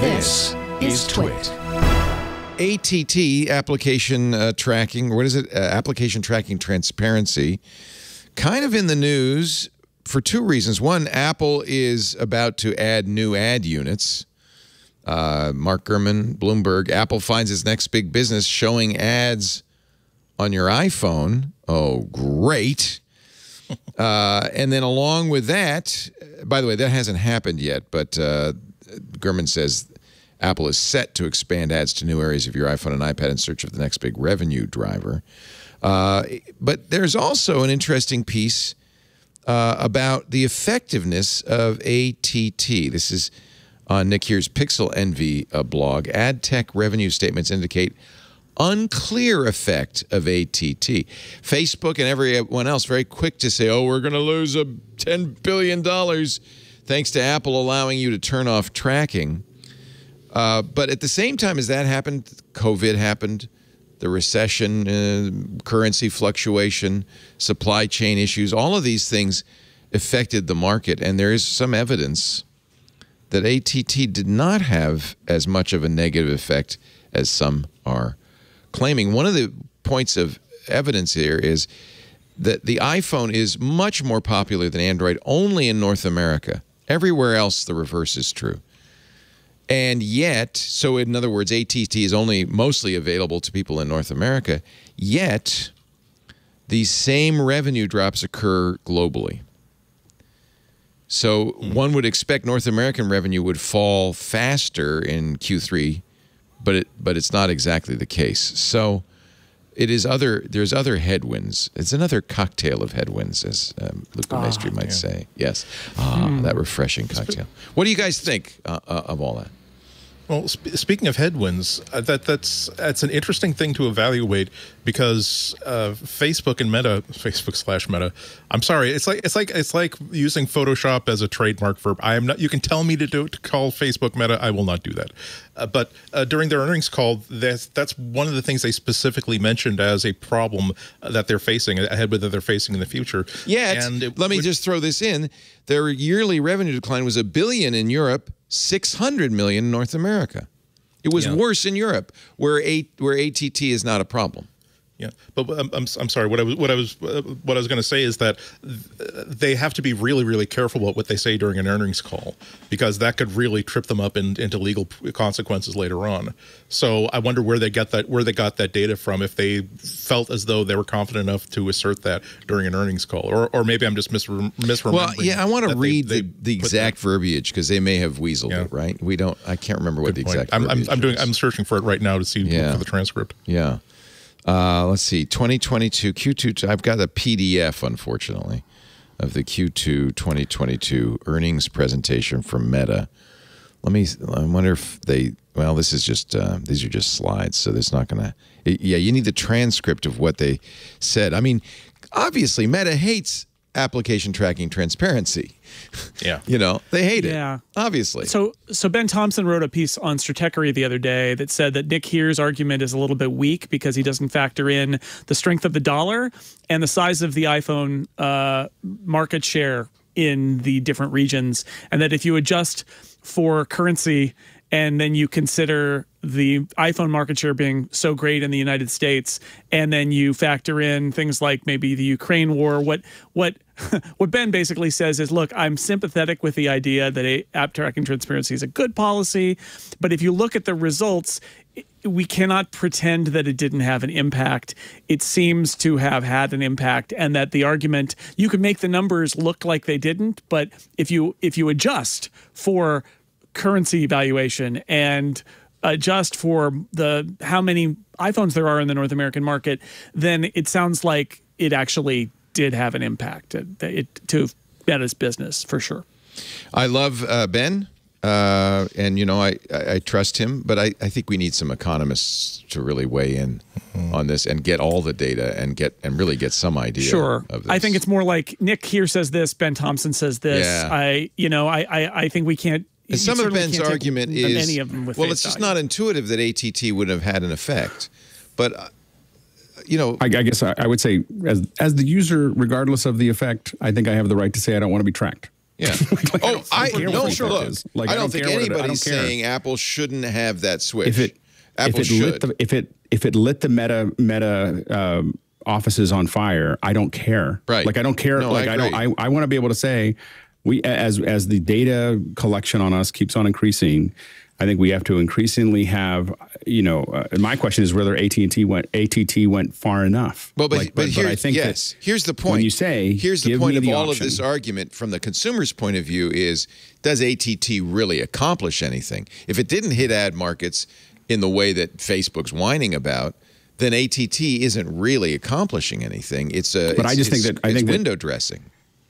This is TWiT. ATT, application tracking, what is it? Application tracking transparency. Kind of in the news for two reasons. One, Apple is about to add new ad units. Mark Gurman, Bloomberg, Apple finds its next big business showing ads on your iPhone. Oh, great. And then along with that, by the way, that hasn't happened yet, but Gurman says Apple is set to expand ads to new areas of your iPhone and iPad in search of the next big revenue driver. But there's also an interesting piece about the effectiveness of ATT. This is on Nick Here's Pixel Envy blog. Ad tech revenue statements indicate unclear effect of ATT. Facebook and everyone else very quick to say, oh, we're going to lose $10 billion thanks to Apple allowing you to turn off tracking. But at the same time as that happened, COVID happened, the recession, currency fluctuation, supply chain issues, all of these things affected the market. And there is some evidence that ATT did not have as much of a negative effect as some are claiming. One of the points of evidence here is that the iPhone is much more popular than Android only in North America. Everywhere else, the reverse is true. And yet, so in other words, ATT is only mostly available to people in North America, yet these same revenue drops occur globally. So one would expect North American revenue would fall faster in Q3, but it's not exactly the case. So it is there's other headwinds. It's another cocktail of headwinds, as Luca Maestri might say. Yes, that refreshing cocktail. What do you guys think of all that? Well, speaking of headwinds, that's an interesting thing to evaluate because Facebook and Meta, Facebook/Meta. I'm sorry, it's like using Photoshop as a trademark verb. I am not. You can tell me to call Facebook Meta. I will not do that. But during their earnings call, that's one of the things they specifically mentioned as a problem that they're facing, a headwind that they're facing in the future. Yeah, let me just throw this in. Their yearly revenue decline was $1 billion in Europe, $600 million in North America. It was worse in Europe, where ATT is not a problem. Yeah, but I'm sorry. What I was going to say is that they have to be really, really careful about what they say during an earnings call, because that could really trip them up into legal consequences later on. So I wonder where they got that data from, if they felt as though they were confident enough to assert that during an earnings call, or maybe I'm just misremembering. Well, yeah, I want to read the exact verbiage because they may have weaseled it, right? I can't remember what the exact verbiage is. I'm searching for it right now to see for the transcript. Yeah. Let's see, 2022 Q2. I've got a PDF, unfortunately, of the Q2 2022 earnings presentation from Meta. I wonder if they. Well, this is just these are just slides, so there's not gonna. Yeah, you need the transcript of what they said. I mean, obviously, Meta hates application tracking transparency. Yeah. You know, they hate it. Yeah. Obviously. So Ben Thompson wrote a piece on Stratechery the other day that said that Nick Here's argument is a little bit weak because he doesn't factor in the strength of the dollar and the size of the iPhone market share in the different regions, and that if you adjust for currency and then you consider the iPhone market share being so great in the United States, and then you factor in things like maybe the Ukraine war, what Ben basically says is, look, I'm sympathetic with the idea that app tracking transparency is a good policy, but if you look at the results, we cannot pretend that it didn't have an impact. It seems to have had an impact, and that the argument, you can make the numbers look like they didn't, but if you adjust for currency valuation and adjust for how many iPhones there are in the North American market, then it sounds like it actually did have an impact to Meta's business, for sure. I love Ben, and you know I trust him, but I think we need some economists to really weigh in on this and get all the data and really get some idea. Sure, of this. I think it's more like Nick here says this, Ben Thompson says this. Yeah. I think we can't. And some of Ben's argument is, any of them with well, it's just not intuitive that ATT would have had an effect. But, you know. I guess I would say, as the user, regardless of the effect, I think I have the right to say I don't want to be tracked. Yeah. I don't think anybody's saying Apple shouldn't have that switch. Apple should. If it lit the Meta offices on fire, I don't care. Right. Like I don't care. No, like I want to be able to say, as the data collection on us keeps on increasing, I think we have to increasingly have, my question is whether AT&T went far enough. Well, but I think here's the point. When you say, here's the point of all of this argument from the consumer's point of view is, does AT&T really accomplish anything? If it didn't hit ad markets in the way that Facebook's whining about, then AT&T isn't really accomplishing anything. It's window dressing.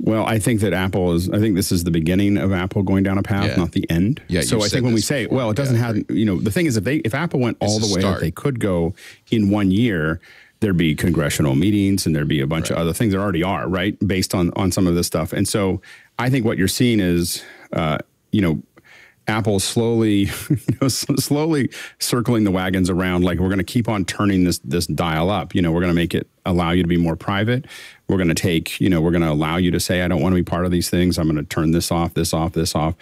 Well, I think that I think this is the beginning of Apple going down a path, not the end. Yeah, so I think when we say, well, it doesn't have, the thing is, if Apple went all the way that they could go in 1 year, there'd be congressional meetings and there's be a bunch of other things. There already are, right, based on some of this stuff. And so I think what you're seeing is, Apple slowly circling the wagons around, like we're going to keep on turning this dial up. We're going to allow you to be more private. We're going to we're going to allow you to say, I don't want to be part of these things. I'm going to turn this off, this off, this off.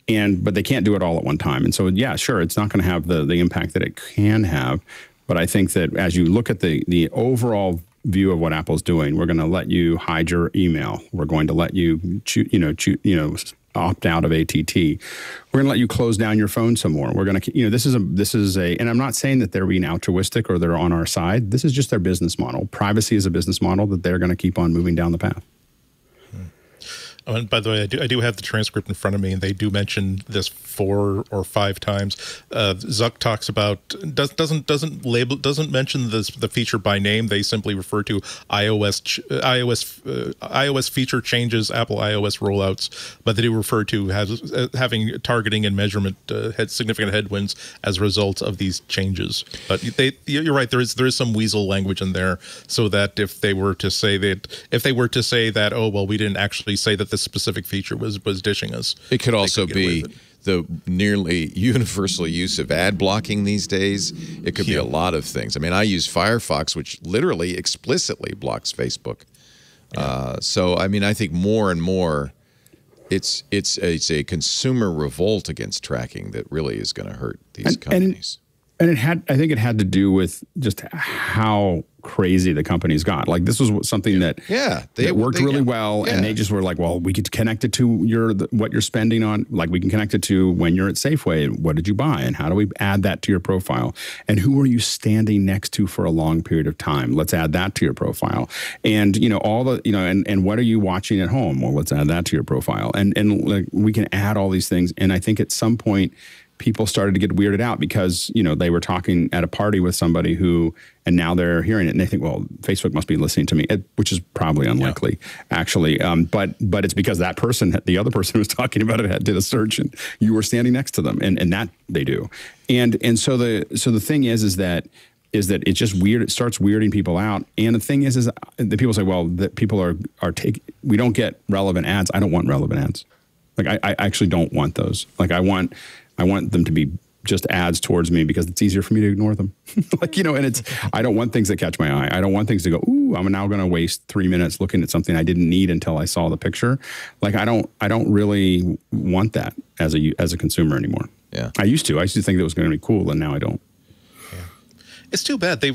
But they can't do it all at one time. And so, yeah, sure, it's not going to have the impact that it can have. But I think that as you look at the overall view of what Apple's doing, we're going to let you hide your email. We're going to let you opt out of ATT. We're going to let you close down your phone some more. We're going to, this is a, and I'm not saying that they're being altruistic or they're on our side. This is just their business model. Privacy is a business model that they're going to keep on moving down the path. Oh, and by the way, I do have the transcript in front of me, and they do mention this 4 or 5 times. Zuck talks about doesn't mention the feature by name. They simply refer to iOS feature changes, Apple iOS rollouts, but they do refer to having targeting and measurement had significant headwinds as a result of these changes. But you're right. There is some weasel language in there, so that if they were to say that, oh well, we didn't actually say that this specific feature was dishing us. It could also be the nearly universal use of ad blocking these days. It could be a lot of things. I mean, I use Firefox, which literally explicitly blocks Facebook. So, I mean, I think more and more it's a consumer revolt against tracking that really is going to hurt these companies. And I think it had to do with just how crazy the companies got. Like this was something that worked really well, and they just were like, well, we could connect it to what you're spending on. Like we can connect it to when you're at Safeway. What did you buy, and how do we add that to your profile? And who are you standing next to for a long period of time? Let's add that to your profile. And all the and what are you watching at home? Well, let's add that to your profile. And like we can add all these things. And I think at some point, people started to get weirded out because, they were talking at a party with somebody and now they're hearing it and they think, well, Facebook must be listening to me, which is probably unlikely, actually. But it's because the other person who was talking about it did a search and you were standing next to them, and that they do. And so the thing is that it's just weird. It starts weirding people out. And the thing is that people say, well, that people we don't get relevant ads. I don't want relevant ads. Like I actually don't want those. Like I want them to be just ads towards me because it's easier for me to ignore them. And I don't want things that catch my eye. I don't want things to go, ooh, I'm now going to waste 3 minutes looking at something I didn't need until I saw the picture. Like I don't really want that as a consumer anymore. Yeah. I used to think it was going to be cool, and now I don't. It's too bad. They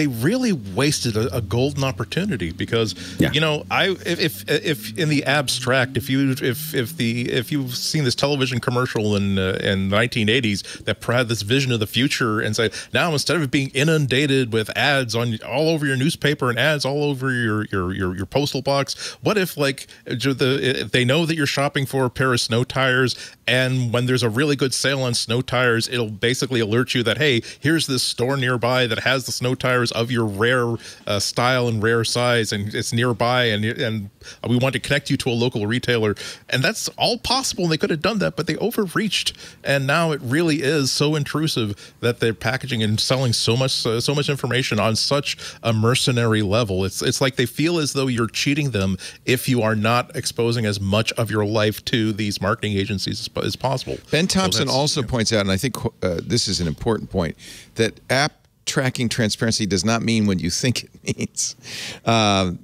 really wasted a golden opportunity because if in the abstract, if you've seen this television commercial in the 1980s that had this vision of the future and say, now instead of being inundated with ads all over your newspaper and ads all over your postal box, what if if they know that you're shopping for a pair of snow tires, and when there's a really good sale on snow tires, it'll basically alert you that, hey, here's this store nearby that has the snow tires of your rare style and rare size, and it's nearby, and we want to connect you to a local retailer. And that's all possible, and they could have done that, but they overreached, and now it really is so intrusive that they're packaging and selling so much information on such a mercenary level. It's like they feel as though you're cheating them if you are not exposing as much of your life to these marketing agencies as possible. Ben Thompson also points out, and I think this is an important point, that app tracking transparency does not mean what you think it means.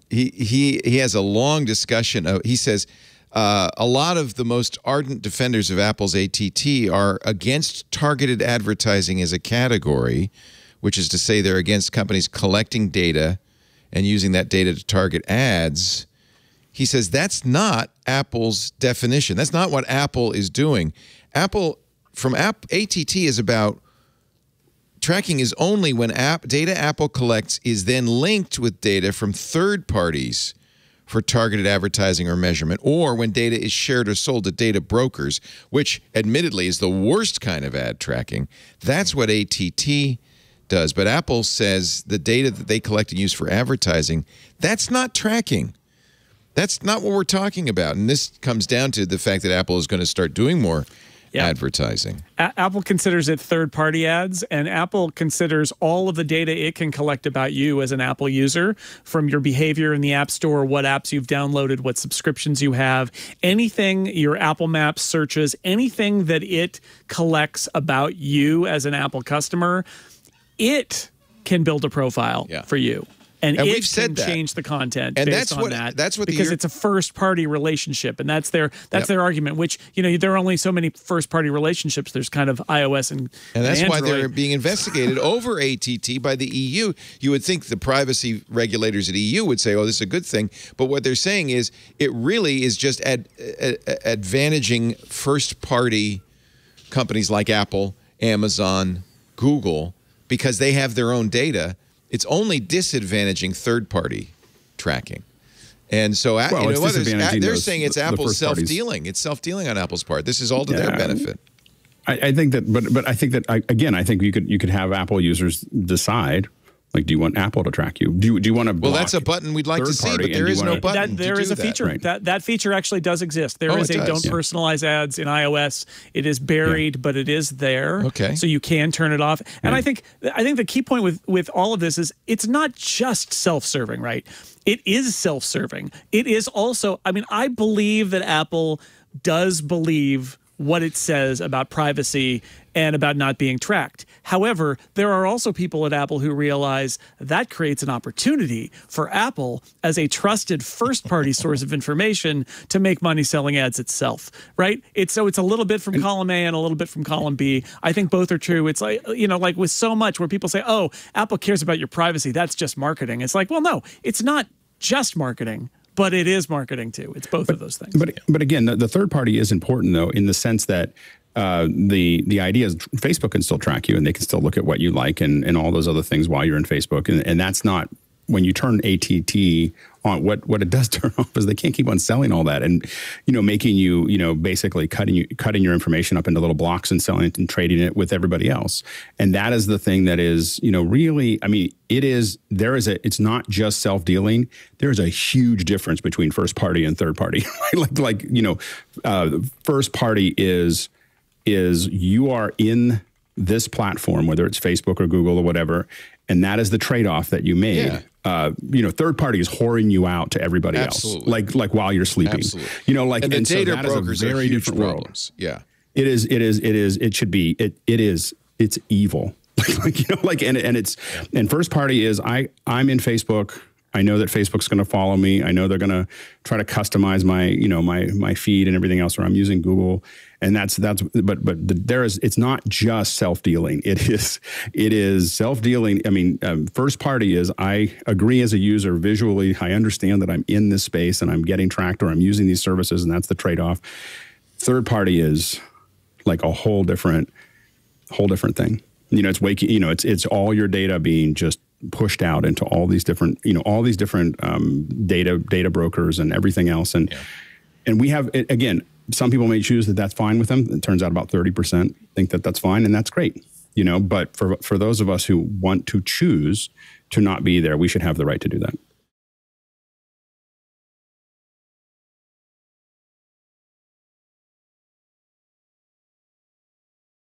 He has a long discussion. He says A lot of the most ardent defenders of Apple's ATT are against targeted advertising as a category, which is to say they're against companies collecting data and using that data to target ads. He says that's not Apple's definition. That's not what Apple is doing. ATT is about tracking is only when data Apple collects is then linked with data from third parties for targeted advertising or measurement, or when data is shared or sold to data brokers, which admittedly is the worst kind of ad tracking. That's what ATT does. But Apple says the data that they collect and use for advertising, that's not tracking. That's not what we're talking about. And this comes down to the fact that Apple is going to start doing more advertising. Apple considers it third-party ads, and Apple considers all of the data it can collect about you as an Apple user, from your behavior in the App Store, what apps you've downloaded, what subscriptions you have, anything, your Apple Maps searches, anything that it collects about you as an Apple customer, it can build a profile for you. And it we've said can change the content and based on that. That's what because it's a first-party relationship, and that's their argument. Which, you know, there are only so many first-party relationships. There's kind of iOS and that's Android. why they're being investigated over ATT by the EU. You would think the privacy regulators at EU would say, "Oh, this is a good thing," but what they're saying is it really is just advantaging first-party companies like Apple, Amazon, Google, because they have their own data. It's only disadvantaging third-party tracking. And so they're saying it's Apple's self-dealing. It's self-dealing on Apple's part. This is all to their benefit. I think that, but I think that, again, I think you could have Apple users decide, like, do you want Apple to track you? Do you want to block? Well, that's a button we'd like to see, but there is no button. There is a feature. Right. That feature actually does exist. There is a don't personalize ads in iOS. It is buried, but it is there. Okay. So you can turn it off. And I think the key point with all of this is it's not just self-serving, right? It is self-serving. It is also, I mean, I believe that Apple does believe what it says about privacy and about not being tracked. However, there are also people at Apple who realize that creates an opportunity for Apple as a trusted first-party source of information to make money selling ads itself, right? It's a little bit from column A and a little bit from column B. I think both are true. It's like, you know, like with so much where people say, oh, Apple cares about your privacy, that's just marketing. It's like, well, no, it's not just marketing. But it is marketing too. It's both of those things. But again, the third party is important though, in the sense that the idea is Facebook can still track you and they can still look at what you like and all those other things while you're in Facebook. And that's not, when you turn ATT on, what it does turn off is they can't keep on selling all that and, you know, making you, you know, basically cutting your information up into little blocks and selling it and trading it with everybody else. And that is the thing that is, you know, really, I mean, it's not just self-dealing. There's a huge difference between first party and third party. like, you know, first party is you are in this platform, whether it's Facebook or Google or whatever, and that is the trade-off that you made. Yeah. You know, third party is whoring you out to everybody else, like while you're sleeping. Absolutely. You know, like, and the data so brokers are very huge different problems. World. Yeah, it's evil. Like, you know, like, and first party is I'm in Facebook. I know that Facebook's going to follow me. I know they're going to try to customize my, you know, my feed and everything else, or I'm using Google. And it's not just self-dealing. It is self-dealing. I mean, first party is, I agree as a user visually, I understand that I'm in this space and I'm getting tracked or I'm using these services, and that's the trade-off. Third party is like a whole different thing. You know, it's all your data being just pushed out into all these different, you know, data brokers and everything else. And we have, again, some people may choose that that's fine with them. It turns out about 30% think that that's fine, and that's great, you know, but for those of us who want to choose to not be there, we should have the right to do that.